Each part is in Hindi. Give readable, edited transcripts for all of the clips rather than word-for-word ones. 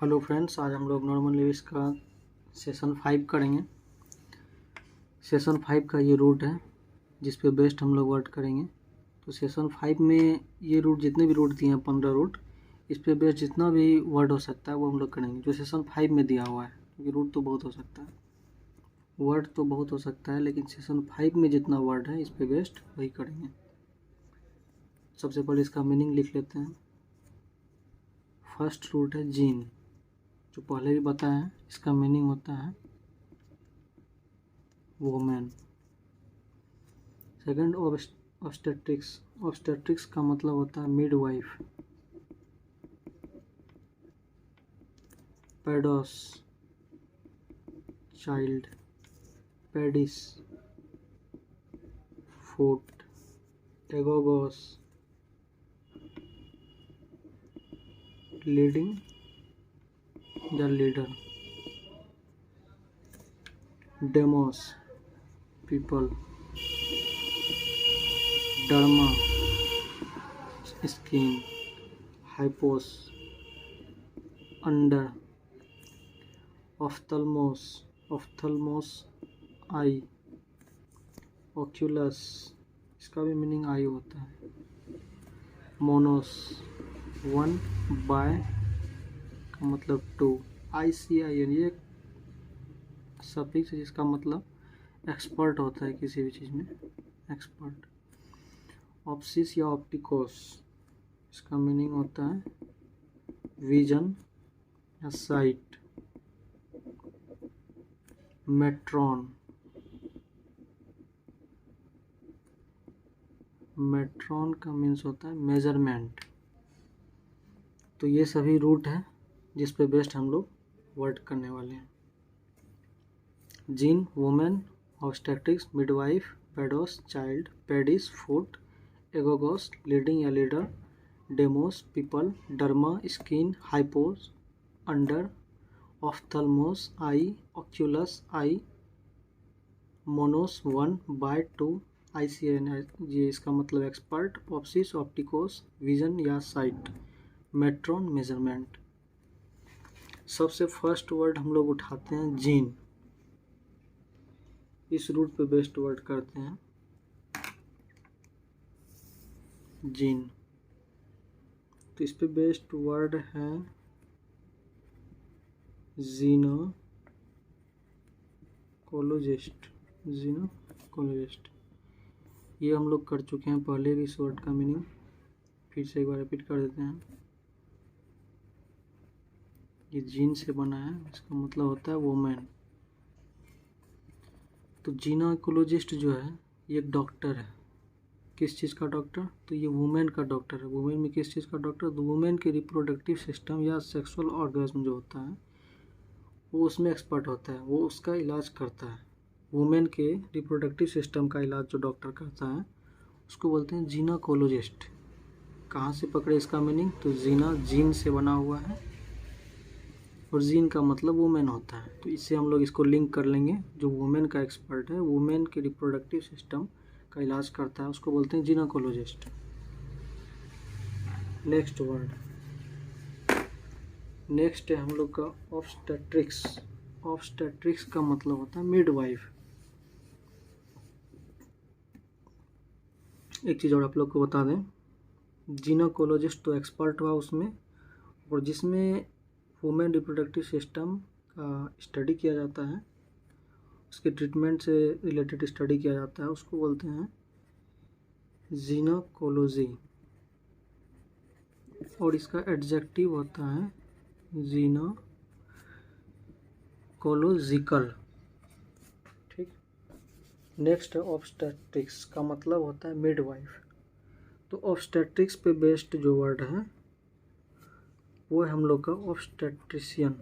हेलो फ्रेंड्स, आज हम लोग नॉर्मल लिविस का सेशन 5 करेंगे। सेशन 5 का ये रूट है जिस पे बेस्ट हम लोग वर्क करेंगे। तो सेशन 5 में ये रूट जितने भी रूट दिए हैं 15 रूट, इस पे बेस्ट जितना भी वर्ड हो सकता है वो हम लोग करेंगे जो सेशन 5 में दिया हुआ है। क्योंकि रूट तो बहुत हो सकता है, वर्ड तो बहुत हो सकता है, लेकिन सेशन 5 में जितना वर्ड है इस पे बेस्ट वही करेंगे। सबसे पहले इसका मीनिंग लिख लेते हैं। फर्स्ट रूट है जीन, जो पहले भी बताया है। इसका मीनिंग होता है वोमेन। सेकंड ऑब्स्टेट्रिक्स, ऑब्स्टेट्रिक्स का मतलब होता है मिडवाइफ। पेडोस चाइल्ड, पेडिस फुट, एगोगोस लीडिंग या लीडर, डेमोस पीपल, डर्मा स्किन, हाइपोस अंडर, ऑफ्थल्मोस आई, ओक्यूलस इसका भी मीनिंग आई होता है, मोनोस वन, बाय का मतलब टू, ICIN ये सफिक्स जिसका मतलब एक्सपर्ट होता है किसी भी चीज़ में, एक्सपर्ट। ऑप्सिस या ऑप्टिकोस, इसका मीनिंग होता है विजन या साइट। मेट्रॉन, मेट्रॉन का मीन्स होता है मेजरमेंट। तो ये सभी रूट हैं जिस पे बेस्ट हम लोग वर्ड करने वाले हैं। जीन वुमेन, ऑब्स्टेट्रिक्स मिडवाइफ, पेडोस चाइल्ड, पेडिस फुट, एगोगोस लीडिंग या लीडर, डेमोस पीपल, डर्मा स्किन, हाइपोस अंडर, ऑफ्थल्मोस आई, ओक्यूलस आई, मोनोस वन, बाय टू, ICN ये इसका मतलब एक्सपर्ट, ऑप्सिस ऑप्टिकोस विजन या साइट, मेट्रॉन मेजरमेंट। सबसे फर्स्ट वर्ड हम लोग उठाते हैं जीन। इस रूट पे बेस्ट वर्ड करते हैं जीन। तो इस पे बेस्ट वर्ड है जीनोकोलॉजिस्ट, जीनोकोलॉजिस्ट। ये हम लोग कर चुके हैं पहले भी इस वर्ड का मीनिंग, फिर से एक बार रिपीट कर देते हैं। ये जीन से बना है, इसका मतलब होता है वुमेन। तो जीनोकोलॉजिस्ट जो है ये एक डॉक्टर है। किस चीज़ का डॉक्टर? तो ये वुमेन का डॉक्टर है। वुमेन में किस चीज़ का डॉक्टर? तो वुमेन के रिप्रोडक्टिव सिस्टम या सेक्सुअल ऑर्गेज्म जो होता है वो उसमें एक्सपर्ट होता है, वो उसका इलाज करता है। वुमेन के रिप्रोडक्टिव सिस्टम का इलाज जो डॉक्टर करता है उसको बोलते हैं जीनोकोलॉजिस्ट। कहाँ से पकड़े इसका मीनिंग? तो जीना जीन से बना हुआ है और जीन का मतलब वुमेन होता है। तो इससे हम लोग इसको लिंक कर लेंगे। जो वुमेन का एक्सपर्ट है, वुमेन के रिप्रोडक्टिव सिस्टम का इलाज करता है, उसको बोलते हैं जीनोकोलॉजिस्ट। नेक्स्ट वर्ड, नेक्स्ट है हम लोग का ऑब्स्टेट्रिक्स। ऑब्स्टेट्रिक्स का मतलब होता है मिडवाइफ। एक चीज़ और आप लोग को बता दें, जीनोकोलॉजिस्ट तो एक्सपर्ट हुआ उसमें, और जिसमें वुमेन रिप्रोडक्टिव सिस्टम का स्टडी किया जाता है, उसके ट्रीटमेंट से रिलेटेड स्टडी किया जाता है, उसको बोलते हैं जीनोकोलॉजी। और इसका एडजेक्टिव होता है जीनोकोलॉजिकल। ठीक। नेक्स्ट है ऑब्स्टेट्रिक्स का मतलब होता है मिडवाइफ। तो ऑब्स्टेट्रिक्स पे बेस्ड जो वर्ड है वो है हम लोग का ऑब्स्टेट्रिशियन।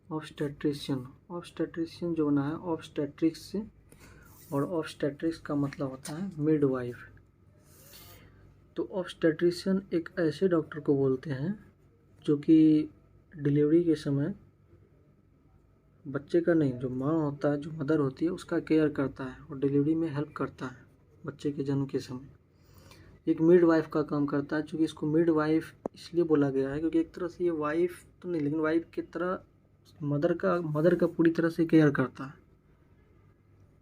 ऑब्स्टेट्रिशियन, ऑब्स्टेट्रिशियन जो बना है ऑब्स्टेट्रिक्स से, और ऑब्स्टेट्रिक्स का मतलब होता है मिडवाइफ। तो ऑब्स्टेट्रिशियन एक ऐसे डॉक्टर को बोलते हैं जो कि डिलीवरी के समय बच्चे का नहीं, जो माँ होता है, जो मदर होती है, उसका केयर करता है और डिलीवरी में हेल्प करता है बच्चे के जन्म के समय। एक मिड वाइफ का काम करता है। चूँकि इसको मिड वाइफ इसलिए बोला गया है क्योंकि एक तरह से ये वाइफ तो नहीं, लेकिन वाइफ की तरह मदर का पूरी तरह से केयर करता है।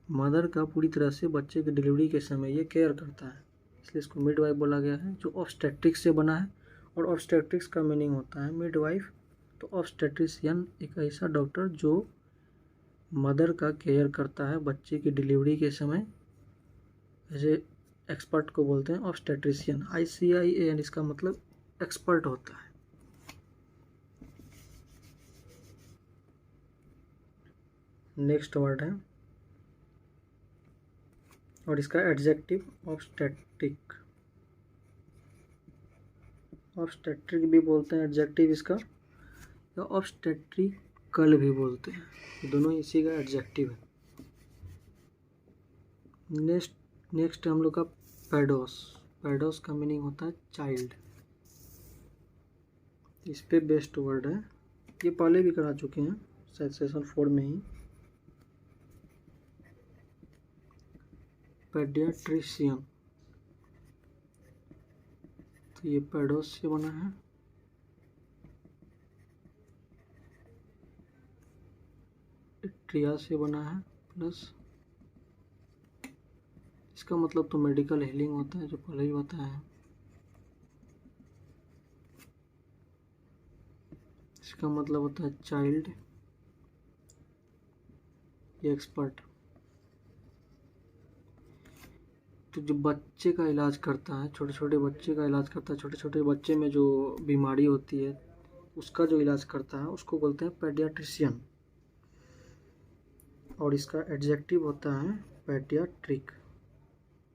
मदर का पूरी तरह से बच्चे की डिलीवरी के समय ये केयर करता है, इसलिए इसको मिड वाइफ बोला गया है, जो ऑब्स्टेट्रिक्स से बना है। और ऑब्स्टेट्रिक्स का मीनिंग होता है मिड वाइफ। तो ऑब्स्टेट्रिशियन एक ऐसा डॉक्टर जो मदर का केयर करता है बच्चे की डिलीवरी के समय, ऐसे एक्सपर्ट को बोलते हैं ऑब्स्टेट्रिशियन। ICIAN इसका मतलब एक्सपर्ट होता है। नेक्स्ट वर्ड है, और इसका एडजेक्टिव ऑब्स्टेट्रिक। ऑब्स्टेट्रिक भी बोलते हैं एडजेक्टिव इसका, या ऑब्स्टेट्रिकल भी बोलते हैं, दोनों इसी का एडजेक्टिव है। नेक्स्ट हम लोग का पेडोस। पेडोस का मीनिंग होता है चाइल्ड। इस पे बेस्ट वर्ड है, ये पहले भी करा चुके हैं शायद सेशन 4 में ही। पेडियाट्रिशियन, तो ये पेडोस से बना है। ट्रिया से बना है प्लस, इसका मतलब तो मेडिकल हीलिंग होता है जो पहले ही बताया है। इसका मतलब होता है चाइल्ड, ये एक्सपर्ट। तो जो बच्चे का इलाज करता है, छोटे छोटे बच्चे का इलाज करता है, छोटे छोटे बच्चे में जो बीमारी होती है उसका जो इलाज करता है उसको बोलते हैं पेडियाट्रिशियन। और इसका एडजेक्टिव होता है पेडियाट्रिक।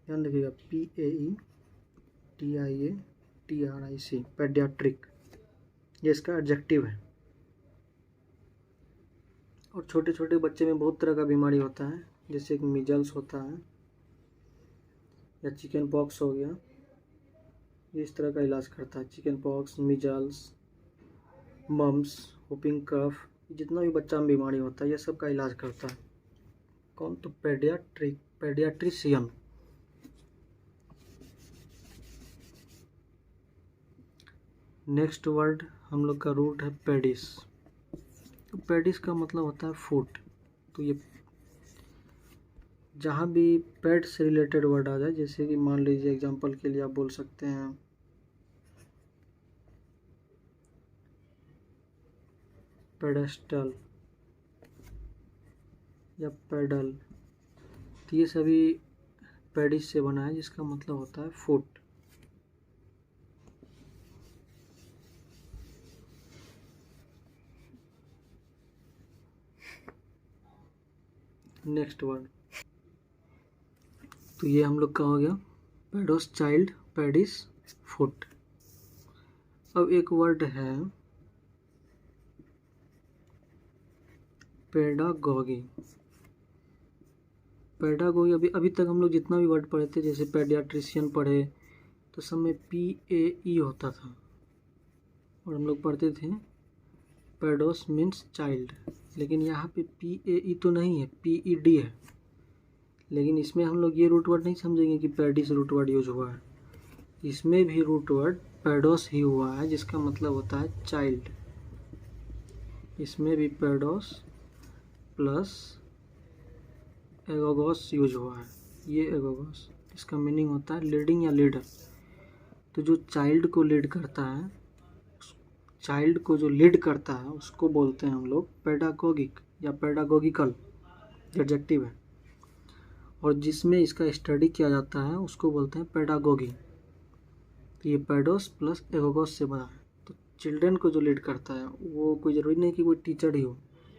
ध्यान रखिएगा, PAETIATRIC, पेडियाट्रिक, ये इसका एडजेक्टिव है। और छोटे छोटे बच्चे में बहुत तरह का बीमारी होता है, जैसे एक मीजल्स होता है या चिकन पॉक्स हो गया, ये इस तरह का इलाज करता है। चिकन पॉक्स, मीजल्स, मम्स, व्होपिंग कफ, जितना भी बच्चा में बीमारी होता है ये सब का इलाज करता है कौन? तो पेडियाट्रिशियन। नेक्स्ट वर्ड हम लोग का रूट है पेडिस। तो पेडिस का मतलब होता है फुट। तो ये जहाँ भी पेट से रिलेटेड वर्ड आ जाए, जैसे कि मान लीजिए एग्जांपल के लिए आप बोल सकते हैं पेडेस्टल या पेडल, तो ये सभी पेडिस से बना है जिसका मतलब होता है फुट। नेक्स्ट वर्ड, तो ये हम लोग का हो गया पेडोस चाइल्ड, पेडिस, फुट। अब एक वर्ड है पेडागोगी। पेडागोगी अभी तक हम लोग जितना भी वर्ड पढ़े थे, जैसे पेडियाट्रिशियन पढ़े तो सब में PAE होता था, और हम लोग पढ़ते थे पेडोस मीन्स चाइल्ड। लेकिन यहाँ पे PAE तो नहीं है, PED है। लेकिन इसमें हम लोग ये रूट वर्ड नहीं समझेंगे कि पेडिस रूट वर्ड यूज हुआ है, इसमें भी रूट वर्ड पेडोस ही हुआ है जिसका मतलब होता है चाइल्ड। इसमें भी पेडोस प्लस एगोगोस यूज हुआ है, ये एगोगोस, इसका मीनिंग होता है लीडिंग या लीडर। तो जो चाइल्ड को लीड करता है, चाइल्ड को जो लीड करता है उसको बोलते हैं हम लोग पेडागोगिक या पेडागोगिकल, एडजेक्टिव है। और जिसमें इसका स्टडी किया जाता है उसको बोलते हैं पेडागोगी। तो ये पेडोस प्लस एगोगोस से बना है। तो चिल्ड्रन को जो लीड करता है वो कोई ज़रूरी नहीं कि कोई टीचर ही हो,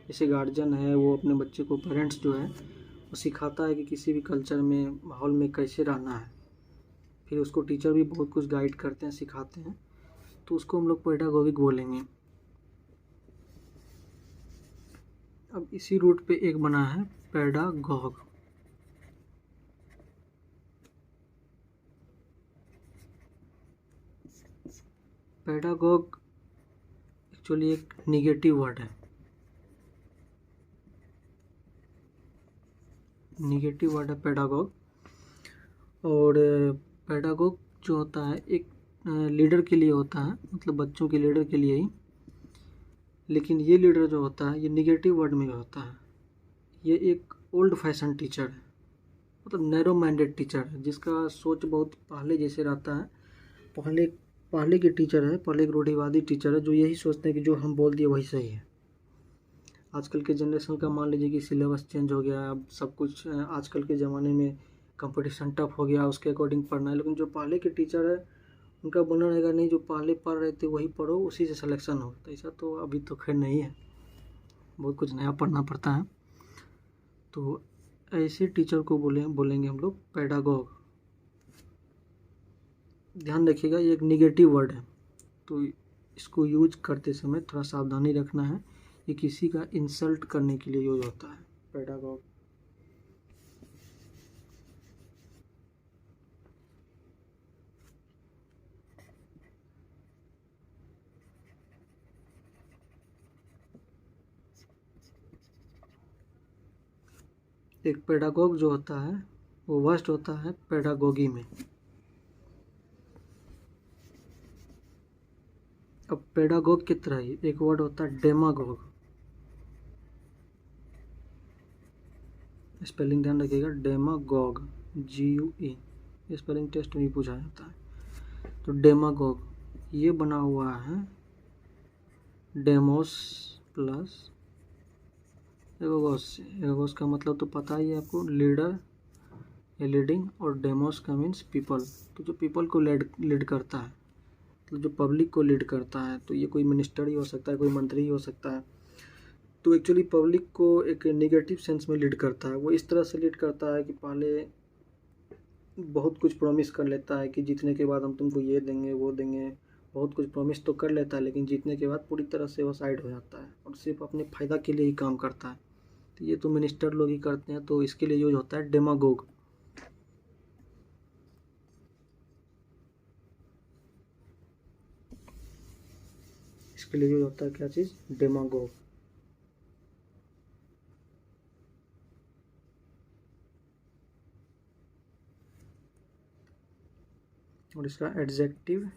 जैसे गार्जियन है वो अपने बच्चे को, पेरेंट्स जो है वो सिखाता है कि किसी भी कल्चर में, माहौल में कैसे रहना है, फिर उसको टीचर भी बहुत कुछ गाइड करते हैं, सिखाते हैं, तो उसको हम लोग पेडागोगिक बोलेंगे। अब इसी रूट पे एक बना है पेडागॉग। पेडागॉग एक्चुअली एक निगेटिव वर्ड है, निगेटिव वर्ड है पेडागॉग। और पेडागॉग जो होता है एक लीडर के लिए होता है, मतलब बच्चों के लीडर के लिए ही, लेकिन ये लीडर जो होता है ये निगेटिव वर्ड में होता है। ये एक ओल्ड फैशन टीचर है, मतलब नैरो माइंडेड टीचर है, जिसका सोच बहुत पहले जैसे रहता है। पहले पहले के टीचर है, पहले एक रूढ़िवादी टीचर है जो यही सोचते हैं कि जो हम बोल दिए वही सही है। आजकल के जनरेशन का मान लीजिए कि सिलेबस चेंज हो गया है, अब सब कुछ आजकल के ज़माने में कंपटीशन टफ हो गया, उसके अकॉर्डिंग पढ़ना है। लेकिन जो पहले के टीचर है उनका बोलना रहेगा नहीं, जो पहले पढ़ रहे थे वही पढ़ो, उसी से सिलेक्शन हो। तो ऐसा तो अभी तो खैर नहीं है, बहुत कुछ नया पढ़ना पड़ता है। तो ऐसे टीचर को बोलेंगे हम लोग पेडागॉग। ध्यान रखिएगा ये एक निगेटिव वर्ड है, तो इसको यूज करते समय थोड़ा सावधानी रखना है। ये किसी का इंसल्ट करने के लिए यूज होता है पेडागॉग। एक पेडागॉग जो होता है वो वर्स्ट होता है पेडागोगी में। अब पेडागॉग की तरह ही एक वर्ड होता है डेमागॉग। स्पेलिंग ध्यान रखिएगा, डेमागॉग, GUE। स्पेलिंग टेस्ट में पूछा जाता है। तो डेमागॉग ये बना हुआ है डेमोस प्लस एगोगोस से। एगोगोस का मतलब तो पता ही है आपको, लीडर या लीडिंग, और डेमोस का मीन्स पीपल। तो जो पीपल को लीड करता है, तो जो पब्लिक को लीड करता है, तो ये कोई मिनिस्टर ही हो सकता है, कोई मंत्री ही हो सकता है। तो एक्चुअली पब्लिक को एक नेगेटिव सेंस में लीड करता है। वो इस तरह से लीड करता है कि पहले बहुत कुछ प्रॉमिस कर लेता है कि जीतने के बाद हम तुमको ये देंगे वो देंगे, बहुत कुछ प्रॉमिस तो कर लेता है, लेकिन जीतने के बाद पूरी तरह से वो साइड हो जाता है और सिर्फ अपने फ़ायदा के लिए ही काम करता है। तो ये तो मिनिस्टर लोग ही करते हैं, तो इसके लिए यूज होता है डेमागोग। इसके लिए यूज होता है क्या चीज़, डेमागोग। और इसका एडजेक्टिव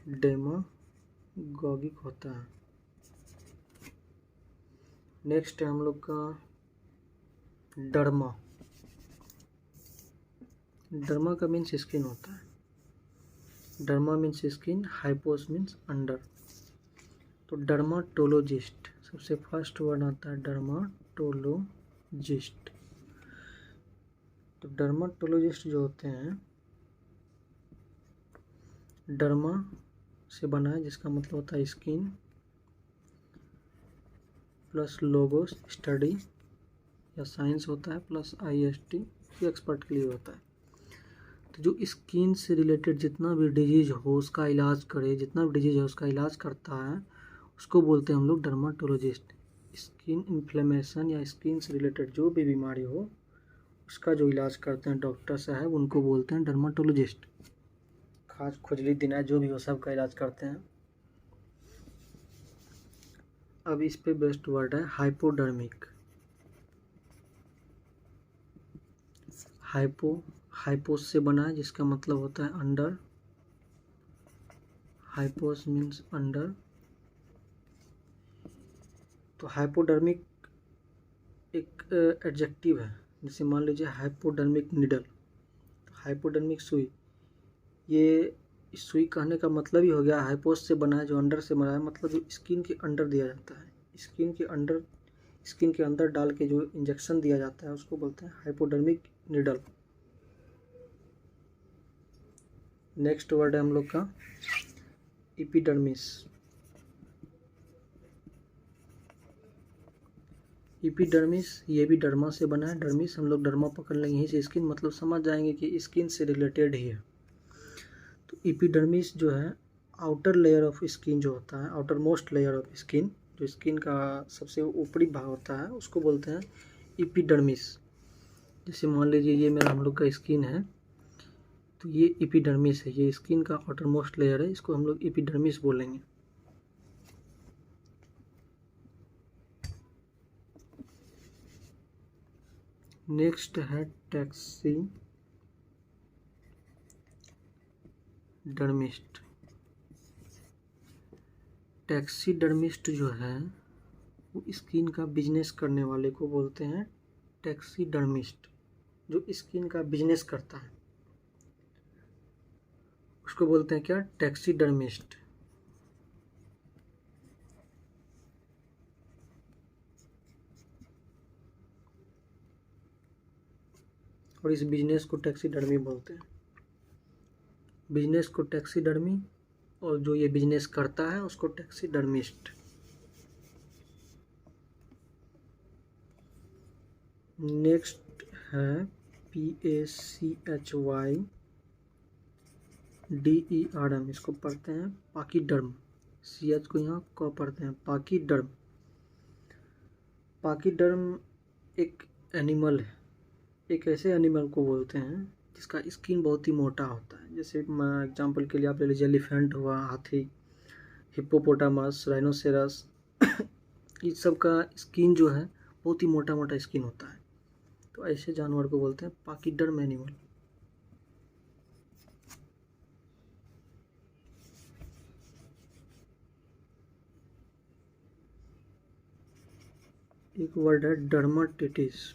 डेमागोगिक होता है। नेक्स्ट है हम लोग का डर्मा। डर्मा का मीन्स स्किन होता है। डर्मा मीन्स स्किन, हाइपोस मीन्स अंडर। तो डर्माटोलॉजिस्ट, सबसे फर्स्ट वर्ड आता है डर्माटोलॉजिस्ट। तो डर्माटोलॉजिस्ट जो होते हैं, डर्मा से बना है जिसका मतलब होता है स्किन, प्लस लोगोस स्टडी या साइंस होता है, प्लस IST एक्सपर्ट के लिए होता है। तो जो स्किन से रिलेटेड जितना भी डिजीज हो उसका इलाज करे, जितना भी डिजीज है उसका इलाज करता है, उसको बोलते हैं हम लोग डर्माटोलॉजिस्ट। स्किन इन्फ्लेमेशन या स्किन से रिलेटेड जो भी बीमारी हो उसका जो इलाज करते हैं डॉक्टर साहब, उनको बोलते हैं डर्माटोलॉजिस्ट। खाज खुजली दिनाय जो भी हो सब का इलाज करते हैं। अब इस पे बेस्ट वर्ड है हाइपोडर्मिक। हाइपोस से बना है जिसका मतलब होता है अंडर, हाइपोस मीन्स अंडर। तो हाइपोडर्मिक एक एडजेक्टिव है। जैसे मान लीजिए हाइपोडर्मिक निडल, हाइपोडर्मिक सुई। ये सुई कहने का मतलब ही हो गया हाइपोस से बना है, जो अंडर से बना है, मतलब जो स्किन के अंडर दिया जाता है, स्किन के अंदर डाल के जो इंजेक्शन दिया जाता है उसको बोलते हैं हाइपोडर्मिक निडल। नेक्स्ट वर्ड है हम लोग का इपिडर्मिस। इपिडर्मिस ये भी डर्मा से बना है। डर्मिस हम लोग डर्मा पकड़ लेंगे, यहीं से स्किन, मतलब समझ जाएंगे कि स्किन से रिलेटेड ही है। तो इपिडर्मिस जो है आउटर लेयर ऑफ स्किन जो होता है, outer most layer of skin, जो स्किन का सबसे ऊपरी भाग होता है उसको बोलते हैं इपिडर्मिस। जैसे मान लीजिए ये मेरा हम लोग का स्किन है, तो ये इपिडर्मिस है, ये स्किन का आउटर मोस्ट लेयर है, इसको हम लोग इपिडर्मिस बोलेंगे। नेक्स्ट है टैक्सी। टैक्सीडर्मिस्ट। टैक्सीडर्मिस्ट जो है वो स्किन का बिजनेस करने वाले को बोलते हैं टैक्सीडर्मिस्ट। जो स्किन का बिजनेस करता है उसको बोलते हैं क्या? टैक्सीडर्मिस्ट। और इस बिजनेस को टैक्सीडर्मी बोलते हैं। बिजनेस को टैक्सीडर्मी, और जो ये बिजनेस करता है उसको टैक्सीडर्मिस्ट। नेक्स्ट है PACHYDERM, इसको पढ़ते हैं पाकीडर्म। CH को यहाँ क पढ़ते हैं, पाकीडर्म। पाकीडर्म एक एनिमल है, एक ऐसे एनिमल को बोलते हैं जिसका स्किन बहुत ही मोटा होता है। जैसे एग्जांपल के लिए आप ले लीजिए, एलिफेंट हुआ, हाथी, हिप्पोपोटामस, राइनोसेरस इस सब का स्किन जो है बहुत ही मोटा मोटा स्किन होता है। तो ऐसे जानवर को बोलते हैं पाकीडर्म एनिमल। एक वर्ड है डर्माटिटिस।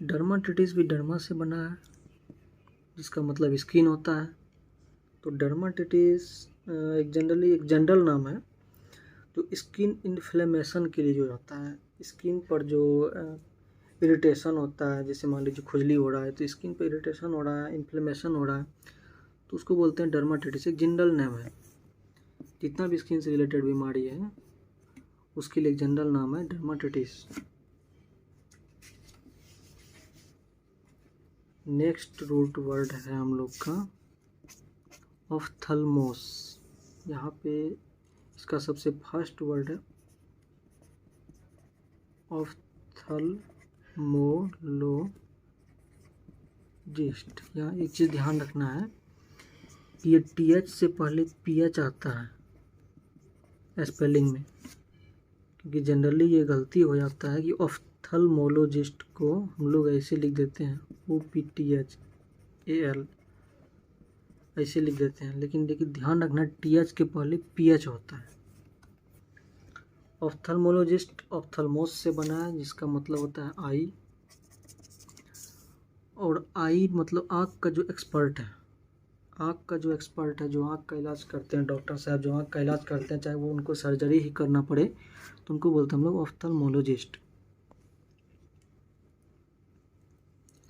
डर्माटिटिस भी डर्मा से बना है, जिसका मतलब स्किन होता है। तो डर्माटिटिस एक जनरल नाम है जो स्किन इन्फ्लेमेशन के लिए जो होता है, स्किन पर जो इरिटेशन होता है, जैसे मान लीजिए खुजली हो रहा है तो स्किन पर इरिटेशन हो रहा है, इन्फ्लेमेशन हो रहा है, तो उसको बोलते हैं डर्माटिटिस। एक जनरल नाम है, जितना भी स्किन से रिलेटेड बीमारी है उसके लिए एक जनरल नाम है डर्माटिटिस। नेक्स्ट रूट वर्ड है हम लोग का ऑफ्थल्मोस। यहाँ पे इसका सबसे फर्स्ट वर्ड है ऑफ्थल्मोलॉजिस्ट। यहाँ एक चीज़ ध्यान रखना है, ये TH से पहले PH आता है स्पेलिंग में, क्योंकि जनरली ये गलती हो जाता है कि ऑफ्थल्मोलॉजिस्ट को हम लोग ऐसे लिख देते हैं OPTHAL, ऐसे लिख देते हैं। लेकिन देखिए ध्यान रखना, TH के पहले PH होता है। ऑफ्थल्मोलॉजिस्ट ऑफ्थल्मोस से बना है, जिसका मतलब होता है आई, और आई मतलब आँख का जो एक्सपर्ट है, आँख का जो एक्सपर्ट है, जो आँख का इलाज करते हैं, डॉक्टर साहब जो आँख का इलाज करते हैं, चाहे वो उनको सर्जरी ही करना पड़े तो उनको बोलते हैं हम लोग ऑफ्थल्मोलॉजिस्ट।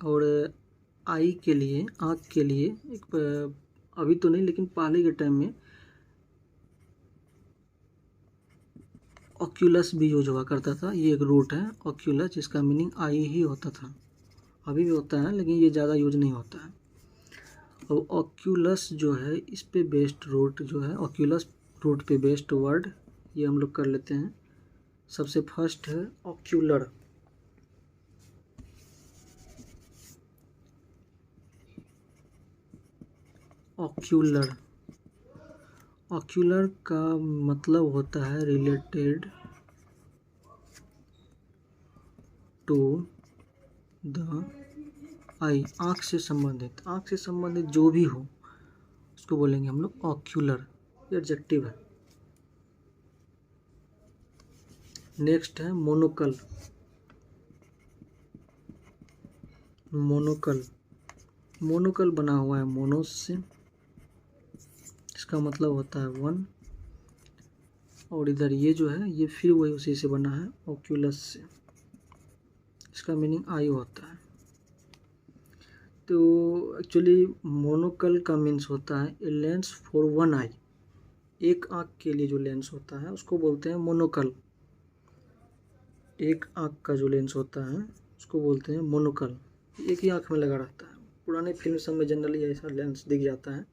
और आई के लिए, आँख के लिए एक अभी तो नहीं लेकिन पहले के टाइम में ऑक्यूलस भी यूज हुआ करता था। ये एक रूट है ऑक्यूलस, जिसका मीनिंग आई ही होता था, अभी भी होता है लेकिन ये ज़्यादा यूज नहीं होता है। और ऑक्यूलस जो है इस पे बेस्ड रूट जो है, ऑक्यूलस रूट पे बेस्ड वर्ड ये हम लोग कर लेते हैं। सबसे फर्स्ट है ऑक्यूलर। ऑक्यूलर, ऑक्यूलर का मतलब होता है रिलेटेड टू द आई, आँख से संबंधित, आँख से संबंधित जो भी हो उसको बोलेंगे हम लोग ऑक्यूलर, ये एडजेक्टिव है। नेक्स्ट है मोनोकल। मोनोकल, मोनोकल बना हुआ है मोनोस से, इसका मतलब होता है वन, और इधर ये जो है ये फिर वही उसी से बना है ऑक्यूलस से, इसका मीनिंग आई होता है। तो एक्चुअली मोनोकल का मीन्स होता है ए लेंस फॉर वन आई, एक आँख के लिए जो लेंस होता है उसको बोलते हैं मोनोकल। एक आँख का जो लेंस होता है उसको बोलते हैं मोनोकल, एक ही आँख में लगा रहता है। पुराने फिल्म सब में जनरली ऐसा लेंस दिख जाता है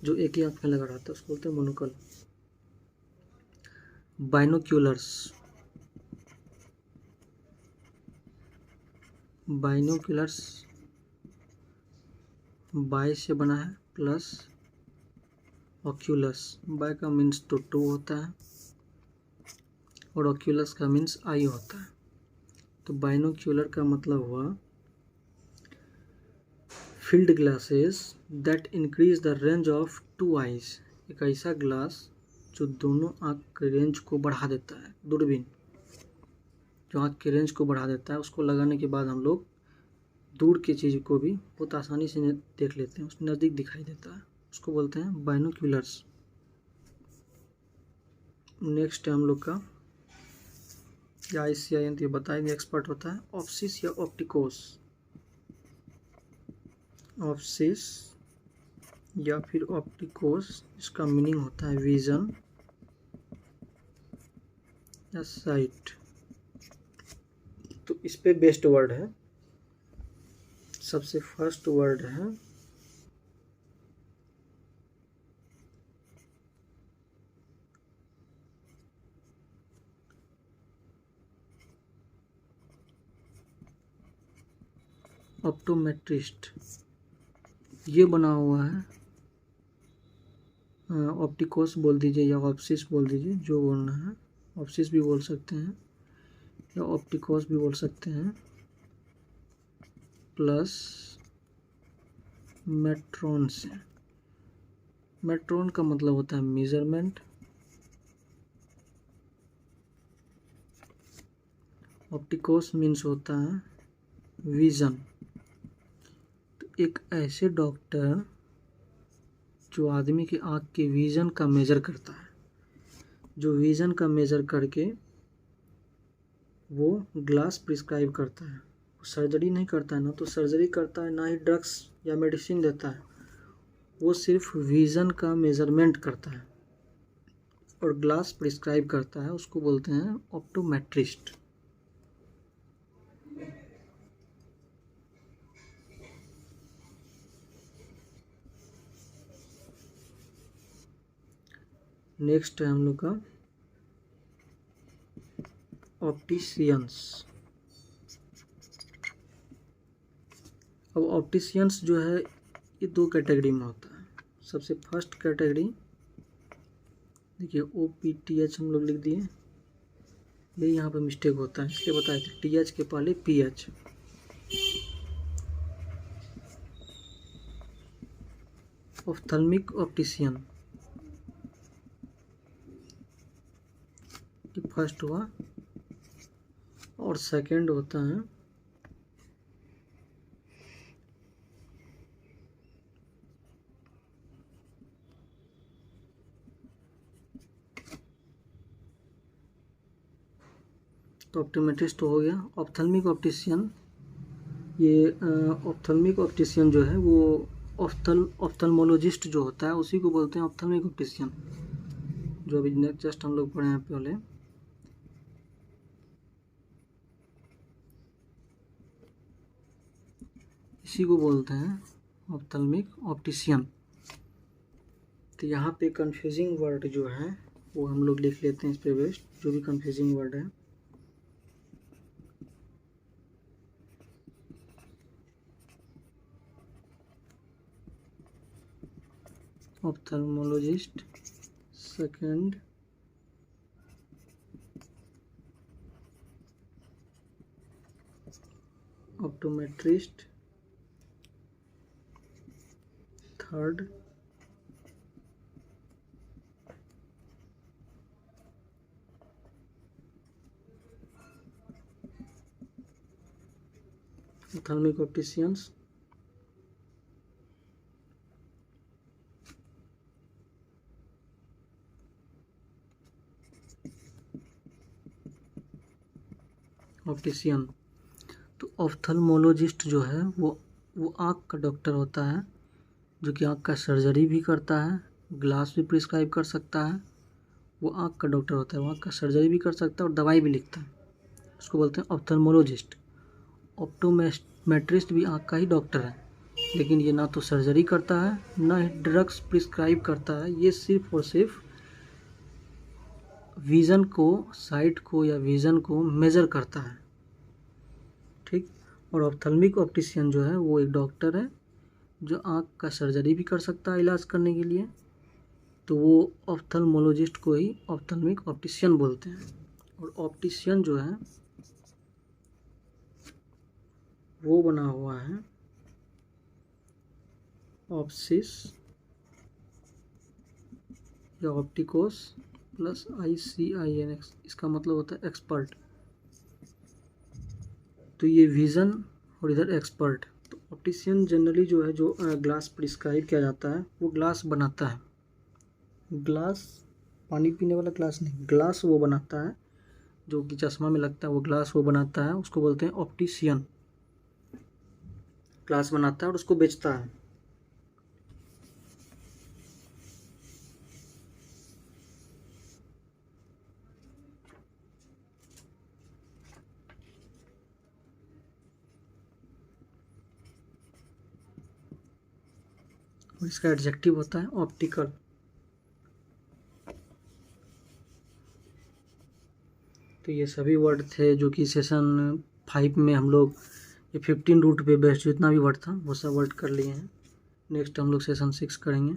जो एक ही आँख में लगा रहता है, उसको बोलते हैं मोनोकल। बाइनोक्यूलर्स, बाइनोक्यूलर्स बाय से बना है प्लस ऑक्यूलस, बाय का मीन्स तो टू होता है और ऑक्यूलस का मीन्स आई होता है। तो बाइनोक्यूलर का मतलब हुआ field glasses that increase the range of two eyes, एक ऐसा ग्लास जो दोनों आँख के रेंज को बढ़ा देता है, दूरबीन जो आँख के रेंज को बढ़ा देता है, उसको लगाने के बाद हम लोग दूर की चीज़ को भी बहुत आसानी से देख लेते हैं, उस नज़दीक दिखाई देता है, उसको बोलते हैं बाइनोक्यूलर्स। नेक्स्ट है हम लोग का या ICIN, तो बताएंगे एक्सपर्ट होता है ऑप्सिस या ऑप्टिकोस। ऑप्सिस या फिर ऑप्टिकोस, इसका मीनिंग होता है विजन या साइट। तो इस पे बेस्ट वर्ड है, सबसे फर्स्ट वर्ड है ऑप्टोमेट्रिस्ट। ये बना हुआ है, ऑप्टिकोस बोल दीजिए या ऑप्सिस बोल दीजिए, जो बोलना है। ऑप्सिस भी बोल सकते हैं या ऑप्टिकोस भी बोल सकते हैं, प्लस मेट्रॉन से। मेट्रॉन का मतलब होता है मेजरमेंट, ऑप्टिकोस मीन्स होता है विज़न। तो एक ऐसे डॉक्टर जो आदमी की आँख के विज़न का मेजर करता है, जो विज़न का मेजर करके वो ग्लास प्रिस्क्राइब करता है। वो सर्जरी नहीं करता है, ना तो सर्जरी करता है, ना ही ड्रग्स या मेडिसिन देता है, वो सिर्फ विज़न का मेजरमेंट करता है और ग्लास प्रिस्क्राइब करता है, उसको बोलते हैं ऑप्टोमेट्रिस्ट। नेक्स्ट है हम लोग का ऑप्टिशियंस। अब ऑप्टिशियंस जो है ये दो कैटेगरी में होता है। सबसे फर्स्ट कैटेगरी देखिए OPTH हम लोग लिख दिए, ये यहाँ पे मिस्टेक होता है इसलिए बताया था, TH के पहले PH। ऑप्थल्मिक ऑप्टिशियन फर्स्ट हुआ, और सेकंड होता है तो ऑप्टोमेट्रिस्ट हो गया। ऑप्थल्मिक ऑप्टिशियन, ये ऑप्थल्मिक ऑप्टिशियन जो है वो ऑप्थल्मोलॉजिस्ट जो होता है उसी को बोलते हैं ऑप्थल्मिक ऑप्टिशियन, जो अभी जस्ट हम लोग पढ़े हैं पहले। इसी को बोलते हैं ऑप्थल्मिक ऑप्टिशियन। तो यहाँ पे कंफ्यूजिंग वर्ड जो है वो हम लोग लिख लेते हैं इस पे बेस्ट, जो भी कंफ्यूजिंग वर्ड है। Ophthalmologist, second optometrist, third ophthalmic opticians, optician. तो ऑप्थल्मोलॉजिस्ट जो है वो आँख का डॉक्टर होता है, जो कि आँख का सर्जरी भी करता है, ग्लास भी प्रिस्क्राइब कर सकता है। वो आँख का डॉक्टर होता है, वो आँख का सर्जरी भी कर सकता है और दवाई भी लिखता है, उसको बोलते हैं ऑप्थल्मोलॉजिस्ट। ऑप्टोमेट्रिस्ट भी आँख का ही डॉक्टर है, लेकिन ये ना तो सर्जरी करता है ना ही ड्रग्स प्रिस्क्राइब करता है, ये सिर्फ और सिर्फ विज़न को, साइट को या विज़न को मेज़र करता है, ठीक। और ऑप्थल्मिक ऑप्टिशियन जो है वो एक डॉक्टर है जो आँख का सर्जरी भी कर सकता है इलाज करने के लिए, तो वो ऑप्थल्मोलॉजिस्ट को ही ऑप्थल्मिक ऑप्टिशियन बोलते हैं। और ऑप्टिशियन जो है वो बना हुआ है ऑप्सिस या ऑप्टिकोस प्लस ICINX, इसका मतलब होता है एक्सपर्ट। तो ये विज़न और इधर एक्सपर्ट। तो ऑप्टिशियन जनरली जो है, जो ग्लास प्रिस्क्राइब किया जाता है वो ग्लास बनाता है। ग्लास पानी पीने वाला ग्लास नहीं, ग्लास वो बनाता है जो कि चश्मा में लगता है, वो ग्लास वो बनाता है, उसको बोलते हैं ऑप्टिशियन। ग्लास बनाता है और उसको बेचता है। और इसका एडजेक्टिव होता है ऑप्टिकल। तो ये सभी वर्ड थे जो कि सेशन 5 में हम लोग ये 15 रूट पे बेस्ड जितना भी वर्ड था वो सब वर्ड कर लिए हैं। नेक्स्ट हम लोग सेशन 6 करेंगे।